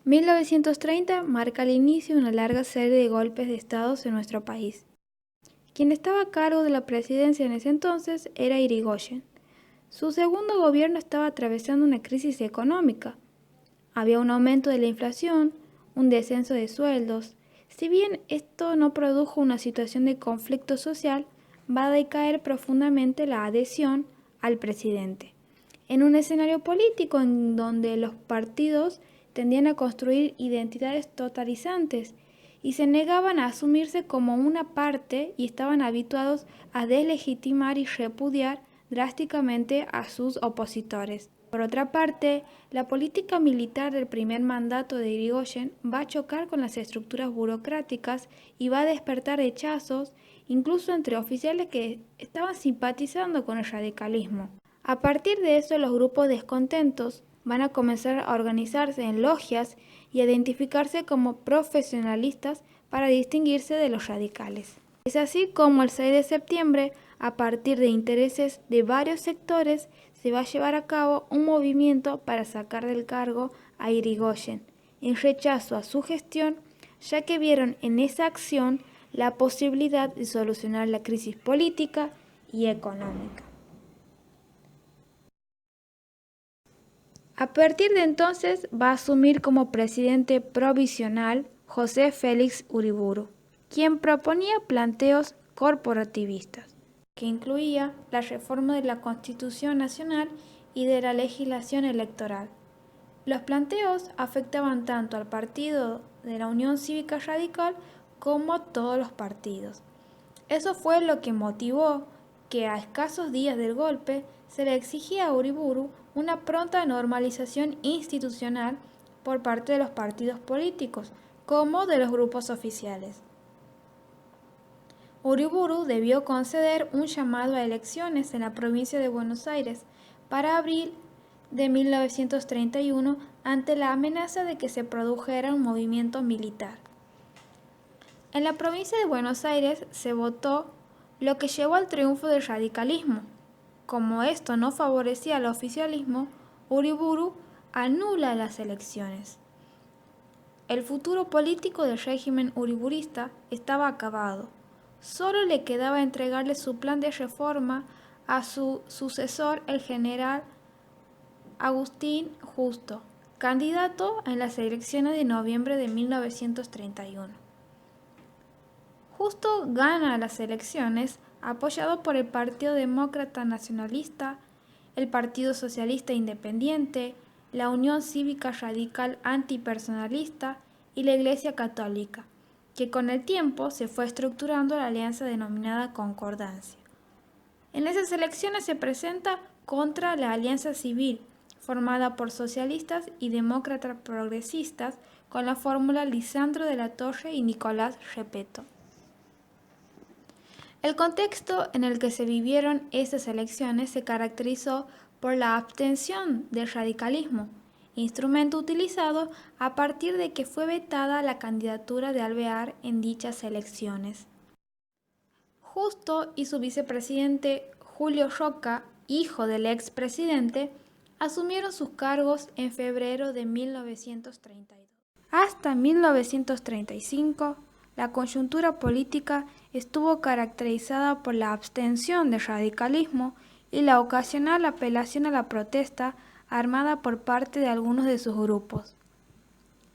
1930 marca el inicio de una larga serie de golpes de Estado en nuestro país. Quien estaba a cargo de la presidencia en ese entonces era Irigoyen. Su segundo gobierno estaba atravesando una crisis económica. Había un aumento de la inflación, un descenso de sueldos. Si bien esto no produjo una situación de conflicto social, va a decaer profundamente la adhesión al presidente. En un escenario político en donde los partidos tendían a construir identidades totalizantes y se negaban a asumirse como una parte y estaban habituados a deslegitimar y repudiar drásticamente a sus opositores. Por otra parte, la política militar del primer mandato de Irigoyen va a chocar con las estructuras burocráticas y va a despertar rechazos, incluso entre oficiales que estaban simpatizando con el radicalismo. A partir de eso, los grupos descontentos van a comenzar a organizarse en logias y a identificarse como profesionalistas para distinguirse de los radicales. Es así como el 6 de septiembre, a partir de intereses de varios sectores, se va a llevar a cabo un movimiento para sacar del cargo a Irigoyen, en rechazo a su gestión, ya que vieron en esa acción la posibilidad de solucionar la crisis política y económica. A partir de entonces va a asumir como presidente provisional José Félix Uriburu, quien proponía planteos corporativistas, que incluía la reforma de la Constitución Nacional y de la legislación electoral. Los planteos afectaban tanto al partido de la Unión Cívica Radical como a todos los partidos. Eso fue lo que motivó que a escasos días del golpe se le exigía a Uriburu una pronta normalización institucional por parte de los partidos políticos como de los grupos oficiales. Uriburu debió conceder un llamado a elecciones en la provincia de Buenos Aires para abril de 1931 ante la amenaza de que se produjera un movimiento militar. En la provincia de Buenos Aires se votó lo que llevó al triunfo del radicalismo. Como esto no favorecía al oficialismo, Uriburu anula las elecciones. El futuro político del régimen uriburista estaba acabado. Solo le quedaba entregarle su plan de reforma a su sucesor, el general Agustín Justo, candidato en las elecciones de noviembre de 1931. Justo gana las elecciones apoyado por el Partido Demócrata Nacionalista, el Partido Socialista Independiente, la Unión Cívica Radical Antipersonalista y la Iglesia Católica, que con el tiempo se fue estructurando la alianza denominada Concordancia. En esas elecciones se presenta contra la Alianza Civil, formada por socialistas y demócratas progresistas, con la fórmula Lisandro de la Torre y Nicolás Repetto. El contexto en el que se vivieron estas elecciones se caracterizó por la abstención del radicalismo, instrumento utilizado a partir de que fue vetada la candidatura de Alvear en dichas elecciones. Justo y su vicepresidente Julio Roca, hijo del expresidente, asumieron sus cargos en febrero de 1932. Hasta 1935, la coyuntura política estuvo caracterizada por la abstención del radicalismo y la ocasional apelación a la protesta armada por parte de algunos de sus grupos.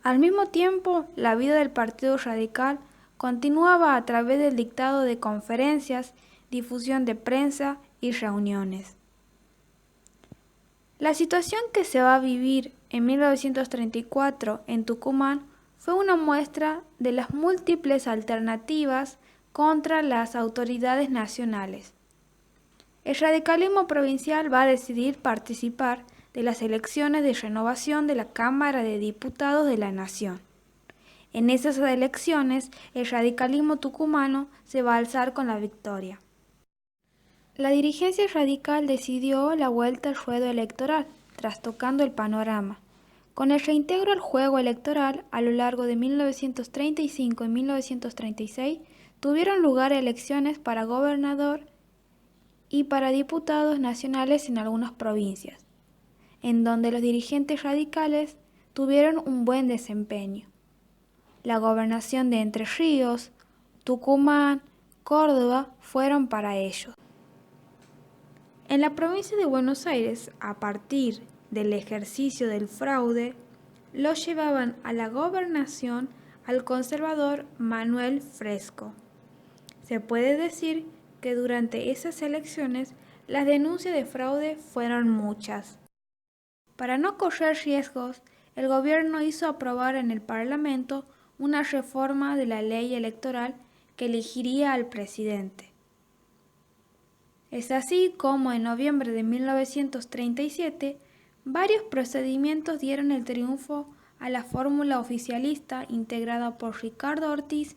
Al mismo tiempo, la vida del Partido Radical continuaba a través del dictado de conferencias, difusión de prensa y reuniones. La situación que se va a vivir en 1934 en Tucumán fue una muestra de las múltiples alternativas contra las autoridades nacionales. El radicalismo provincial va a decidir participar de las elecciones de renovación de la Cámara de Diputados de la Nación. En esas elecciones, el radicalismo tucumano se va a alzar con la victoria. La dirigencia radical decidió la vuelta al ruedo electoral, trastocando el panorama. Con el reintegro al juego electoral, a lo largo de 1935 y 1936, tuvieron lugar elecciones para gobernador y para diputados nacionales en algunas provincias, en donde los dirigentes radicales tuvieron un buen desempeño. La gobernación de Entre Ríos, Tucumán, Córdoba fueron para ellos. En la provincia de Buenos Aires, a partir del ejercicio del fraude, lo llevaban a la gobernación al conservador Manuel Fresco. Se puede decir que durante esas elecciones las denuncias de fraude fueron muchas. Para no correr riesgos, el gobierno hizo aprobar en el Parlamento una reforma de la ley electoral que elegiría al presidente. Es así como en noviembre de 1937 varios procedimientos dieron el triunfo a la fórmula oficialista integrada por Ricardo Ortiz,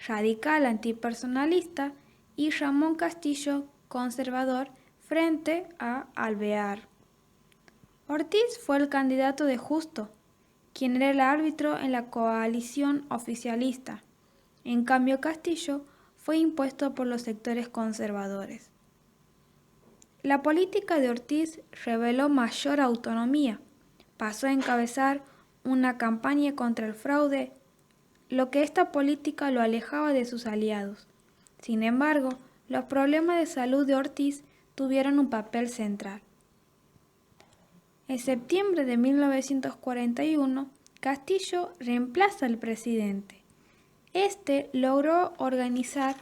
radical antipersonalista, y Ramón Castillo, conservador, frente a Alvear. Ortiz fue el candidato de Justo, quien era el árbitro en la coalición oficialista. En cambio, Castillo fue impuesto por los sectores conservadores. La política de Ortiz reveló mayor autonomía. Pasó a encabezar una campaña contra el fraude, lo que esta política lo alejaba de sus aliados. Sin embargo, los problemas de salud de Ortiz tuvieron un papel central. En septiembre de 1941, Castillo reemplaza al presidente. Este logró organizar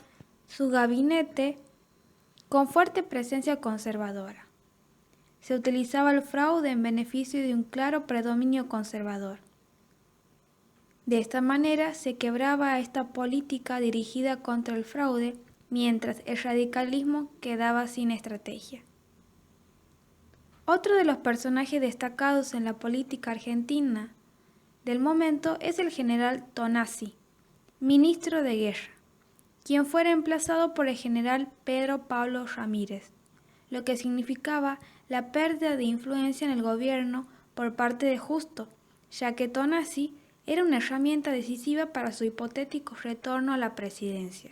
su gabinete con fuerte presencia conservadora. Se utilizaba el fraude en beneficio de un claro predominio conservador. De esta manera se quebraba esta política dirigida contra el fraude, mientras el radicalismo quedaba sin estrategia. Otro de los personajes destacados en la política argentina del momento es el general Tonasi, ministro de Guerra, quien fue reemplazado por el general Pedro Pablo Ramírez, lo que significaba la pérdida de influencia en el gobierno por parte de Justo, ya que Tonasi era una herramienta decisiva para su hipotético retorno a la presidencia.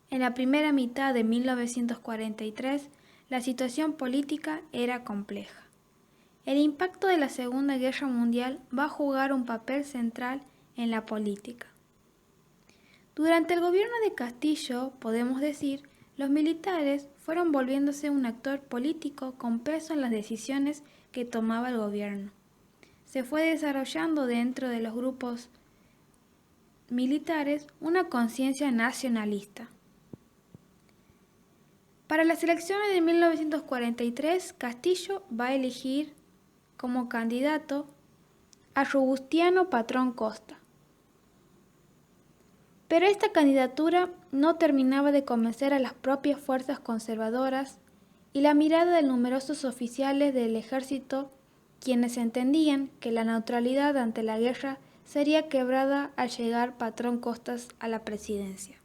En la primera mitad de 1943, la situación política era compleja. El impacto de la Segunda Guerra Mundial va a jugar un papel central en la política. Durante el gobierno de Castillo, podemos decir, los militares fueron volviéndose un actor político con peso en las decisiones que tomaba el gobierno. Se fue desarrollando dentro de los grupos militares una conciencia nacionalista. Para las elecciones de 1943, Castillo va a elegir como candidato a Robustiano Patrón Costa. Pero esta candidatura no terminaba de convencer a las propias fuerzas conservadoras y la mirada de numerosos oficiales del ejército, quienes entendían que la neutralidad ante la guerra sería quebrada al llegar Patrón Costas a la presidencia.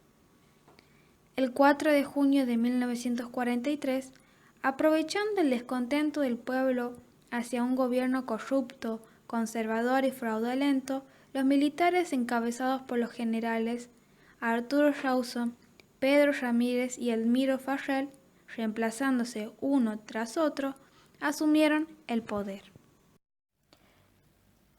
El 4 de junio de 1943, aprovechando el descontento del pueblo hacia un gobierno corrupto, conservador y fraudulento, los militares encabezados por los generales Arturo Rawson, Pedro Ramírez y Elmiro Farrell, reemplazándose uno tras otro, asumieron el poder.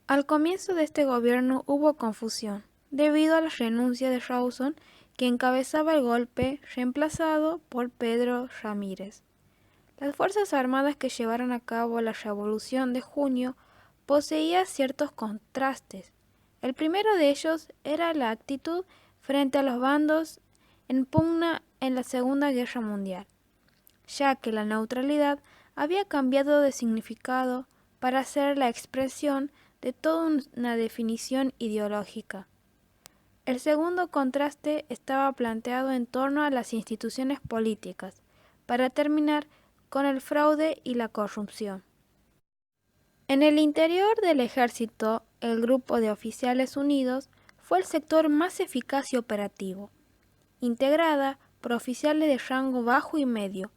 Al comienzo de este gobierno hubo confusión, debido a la renuncia de Rawson, que encabezaba el golpe, reemplazado por Pedro Ramírez. Las Fuerzas Armadas que llevaron a cabo la Revolución de Junio poseían ciertos contrastes. El primero de ellos era la actitud frente a los bandos en pugna en la Segunda Guerra Mundial, ya que la neutralidad había cambiado de significado para ser la expresión de toda una definición ideológica. El segundo contraste estaba planteado en torno a las instituciones políticas, para terminar con el fraude y la corrupción. En el interior del ejército, el Grupo de Oficiales Unidos fue el sector más eficaz y operativo, integrada por oficiales de rango bajo y medio.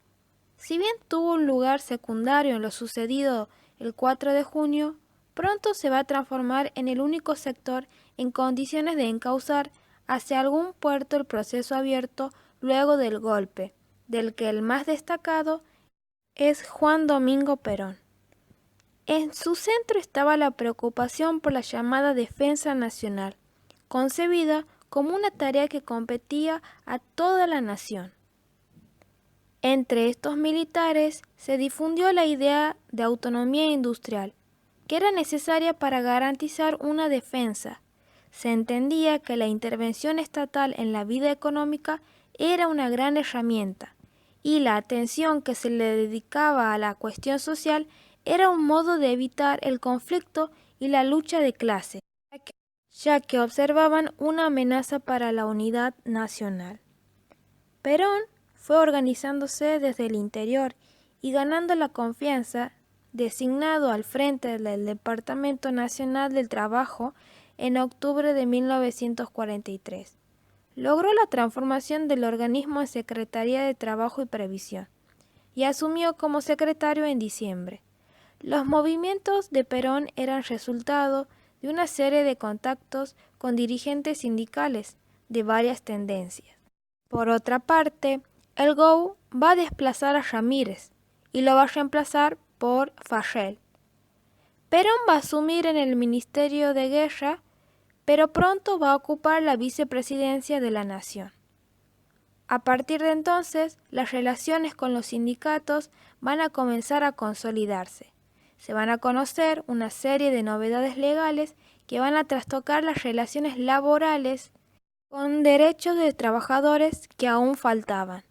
Si bien tuvo un lugar secundario en lo sucedido el 4 de junio, pronto se va a transformar en el único sector en condiciones de encauzar hacia algún puerto el proceso abierto luego del golpe, del que el más destacado es Juan Domingo Perón. En su centro estaba la preocupación por la llamada defensa nacional, concebida como una tarea que competía a toda la nación. Entre estos militares se difundió la idea de autonomía industrial, que era necesaria para garantizar una defensa. Se entendía que la intervención estatal en la vida económica era una gran herramienta, y la atención que se le dedicaba a la cuestión social era un modo de evitar el conflicto y la lucha de clases, ya que observaban una amenaza para la unidad nacional. Perón fue organizándose desde el interior y ganando la confianza, designado al frente del Departamento Nacional del Trabajo en octubre de 1943. Logró la transformación del organismo en Secretaría de Trabajo y Previsión y asumió como secretario en diciembre. Los movimientos de Perón eran resultado de una serie de contactos con dirigentes sindicales de varias tendencias. Por otra parte, el GO va a desplazar a Ramírez y lo va a reemplazar por Farrell. Perón va a asumir en el Ministerio de Guerra, pero pronto va a ocupar la vicepresidencia de la Nación. A partir de entonces, las relaciones con los sindicatos van a comenzar a consolidarse. Se van a conocer una serie de novedades legales que van a trastocar las relaciones laborales con derechos de trabajadores que aún faltaban.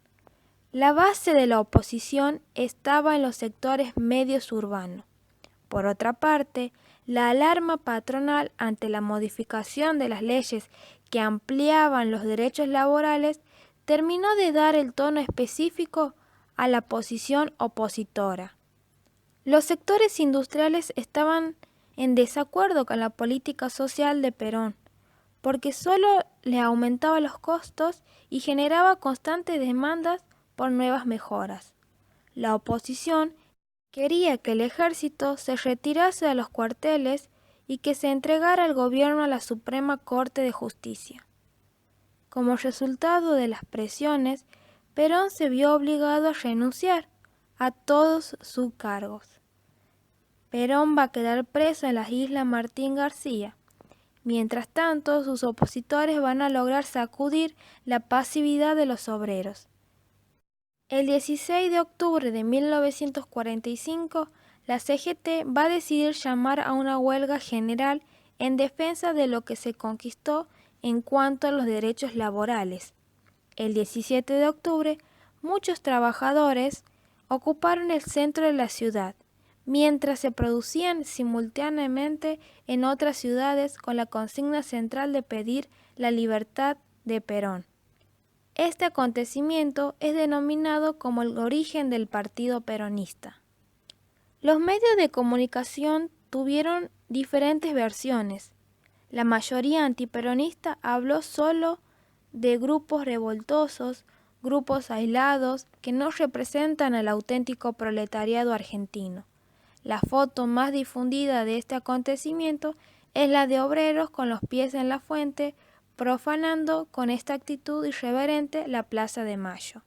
La base de la oposición estaba en los sectores medios urbanos. Por otra parte, la alarma patronal ante la modificación de las leyes que ampliaban los derechos laborales terminó de dar el tono específico a la posición opositora. Los sectores industriales estaban en desacuerdo con la política social de Perón, porque solo le aumentaba los costos y generaba constantes demandas por nuevas mejoras. La oposición quería que el ejército se retirase a los cuarteles y que se entregara el gobierno a la Suprema Corte de Justicia. Como resultado de las presiones, Perón se vio obligado a renunciar a todos sus cargos. Perón va a quedar preso en las Islas Martín García. Mientras tanto, sus opositores van a lograr sacudir la pasividad de los obreros. El 16 de octubre de 1945, la CGT va a decidir llamar a una huelga general en defensa de lo que se conquistó en cuanto a los derechos laborales. El 17 de octubre, muchos trabajadores ocuparon el centro de la ciudad, mientras se producían simultáneamente en otras ciudades con la consigna central de pedir la libertad de Perón. Este acontecimiento es denominado como el origen del Partido Peronista. Los medios de comunicación tuvieron diferentes versiones. La mayoría antiperonista habló solo de grupos revoltosos, grupos aislados que no representan al auténtico proletariado argentino. La foto más difundida de este acontecimiento es la de obreros con los pies en la fuente, profanando con esta actitud irreverente la Plaza de Mayo.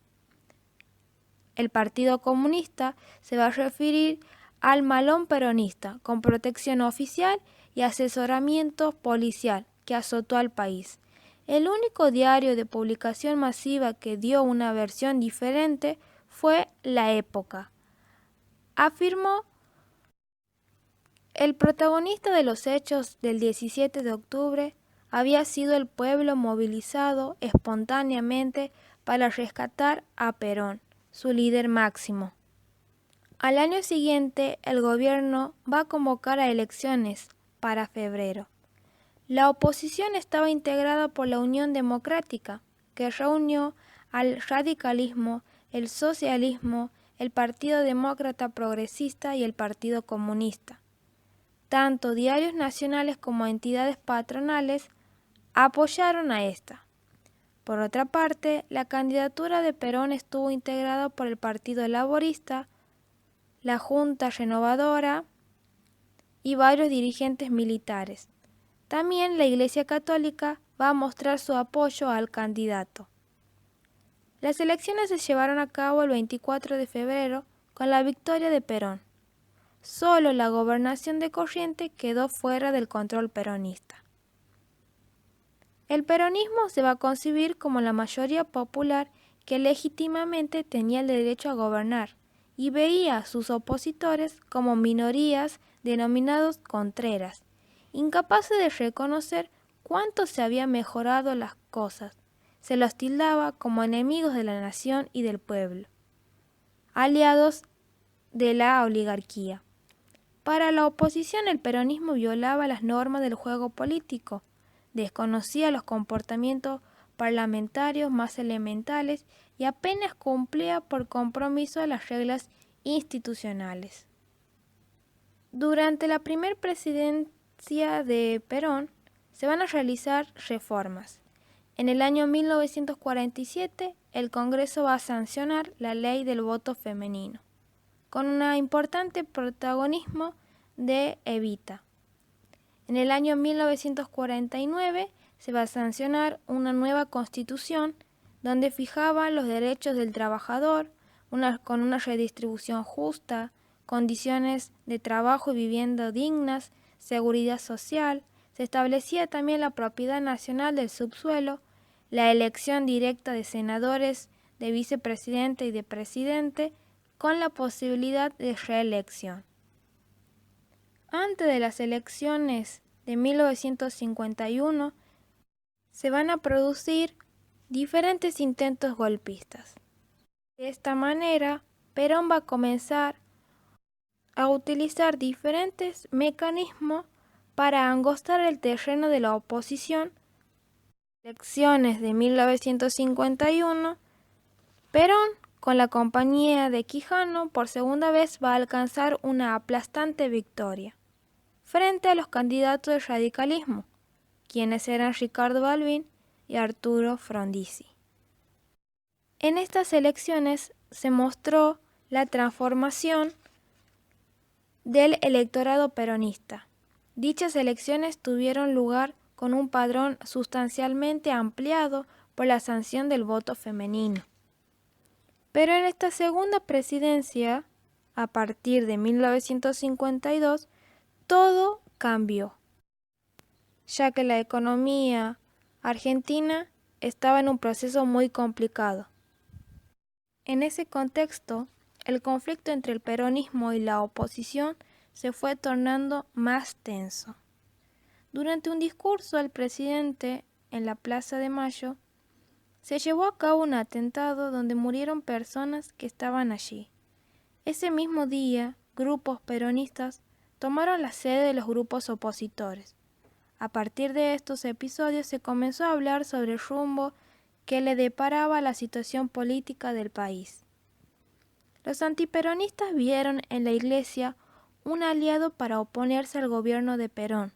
El Partido Comunista se va a referir al malón peronista, con protección oficial y asesoramiento policial que azotó al país. El único diario de publicación masiva que dio una versión diferente fue La Época. Afirmó: el protagonista de los hechos del 17 de octubre había sido el pueblo movilizado espontáneamente para rescatar a Perón, su líder máximo. Al año siguiente, el gobierno va a convocar a elecciones para febrero. La oposición estaba integrada por la Unión Democrática, que reunió al radicalismo, el socialismo, el Partido Demócrata Progresista y el Partido Comunista. Tanto diarios nacionales como entidades patronales apoyaron a esta. Por otra parte, la candidatura de Perón estuvo integrada por el Partido Laborista, la Junta Renovadora y varios dirigentes militares. También la Iglesia Católica va a mostrar su apoyo al candidato. Las elecciones se llevaron a cabo el 24 de febrero con la victoria de Perón. solo la gobernación de Corrientes quedó fuera del control peronista. El peronismo se va a concebir como la mayoría popular que legítimamente tenía el derecho a gobernar y veía a sus opositores como minorías denominados contreras, incapaces de reconocer cuánto se habían mejorado las cosas. Se los tildaba como enemigos de la nación y del pueblo, aliados de la oligarquía. Para la oposición, el peronismo violaba las normas del juego político, desconocía los comportamientos parlamentarios más elementales y apenas cumplía por compromiso las reglas institucionales. Durante la primera presidencia de Perón se van a realizar reformas. En el año 1947, el Congreso va a sancionar la ley del voto femenino, con un importante protagonismo de Evita. En el año 1949 se va a sancionar una nueva constitución donde fijaba los derechos del trabajador con una redistribución justa, condiciones de trabajo y vivienda dignas, seguridad social. Se establecía también la propiedad nacional del subsuelo, la elección directa de senadores, de vicepresidente y de presidente, con la posibilidad de reelección. Antes de las elecciones de 1951 se van a producir diferentes intentos golpistas. De esta manera, Perón va a comenzar a utilizar diferentes mecanismos para angostar el terreno de la oposición. Elecciones de 1951, Perón, con la compañía de Quijano, por segunda vez va a alcanzar una aplastante victoria frente a los candidatos del radicalismo, quienes eran Ricardo Balbín y Arturo Frondizi. En estas elecciones se mostró la transformación del electorado peronista. Dichas elecciones tuvieron lugar con un padrón sustancialmente ampliado por la sanción del voto femenino. Pero en esta segunda presidencia, a partir de 1952, todo cambió, ya que la economía argentina estaba en un proceso muy complicado. En ese contexto, el conflicto entre el peronismo y la oposición se fue tornando más tenso. Durante un discurso al presidente en la Plaza de Mayo, se llevó a cabo un atentado donde murieron personas que estaban allí. Ese mismo día, grupos peronistas tomaron la sede de los grupos opositores. A partir de estos episodios se comenzó a hablar sobre el rumbo que le deparaba la situación política del país. Los antiperonistas vieron en la Iglesia un aliado para oponerse al gobierno de Perón.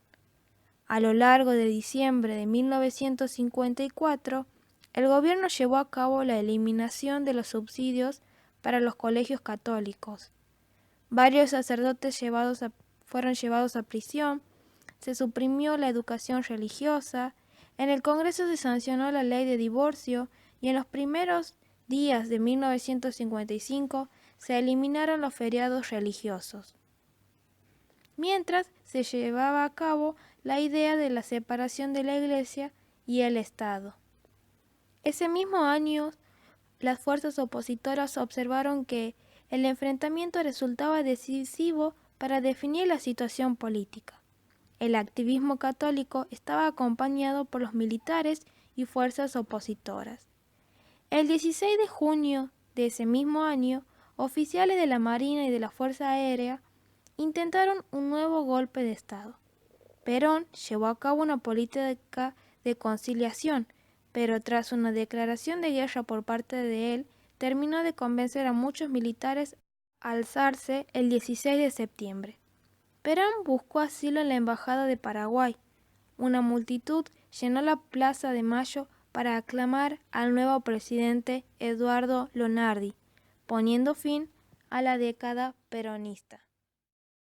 A lo largo de diciembre de 1954, el gobierno llevó a cabo la eliminación de los subsidios para los colegios católicos. Varios sacerdotes fueron llevados a prisión, se suprimió la educación religiosa, en el Congreso se sancionó la ley de divorcio y en los primeros días de 1955 se eliminaron los feriados religiosos. Mientras se llevaba a cabo la idea de la separación de la Iglesia y el Estado. Ese mismo año, las fuerzas opositoras observaron que el enfrentamiento resultaba decisivo para definir la situación política. El activismo católico estaba acompañado por los militares y fuerzas opositoras. El 16 de junio de ese mismo año, oficiales de la Marina y de la Fuerza Aérea intentaron un nuevo golpe de Estado. Perón llevó a cabo una política de conciliación, pero tras una declaración de guerra por parte de él, terminó de convencer a muchos militares a alzarse el 16 de septiembre. Perón buscó asilo en la Embajada de Paraguay. Una multitud llenó la Plaza de Mayo para aclamar al nuevo presidente Eduardo Lonardi, poniendo fin a la década peronista.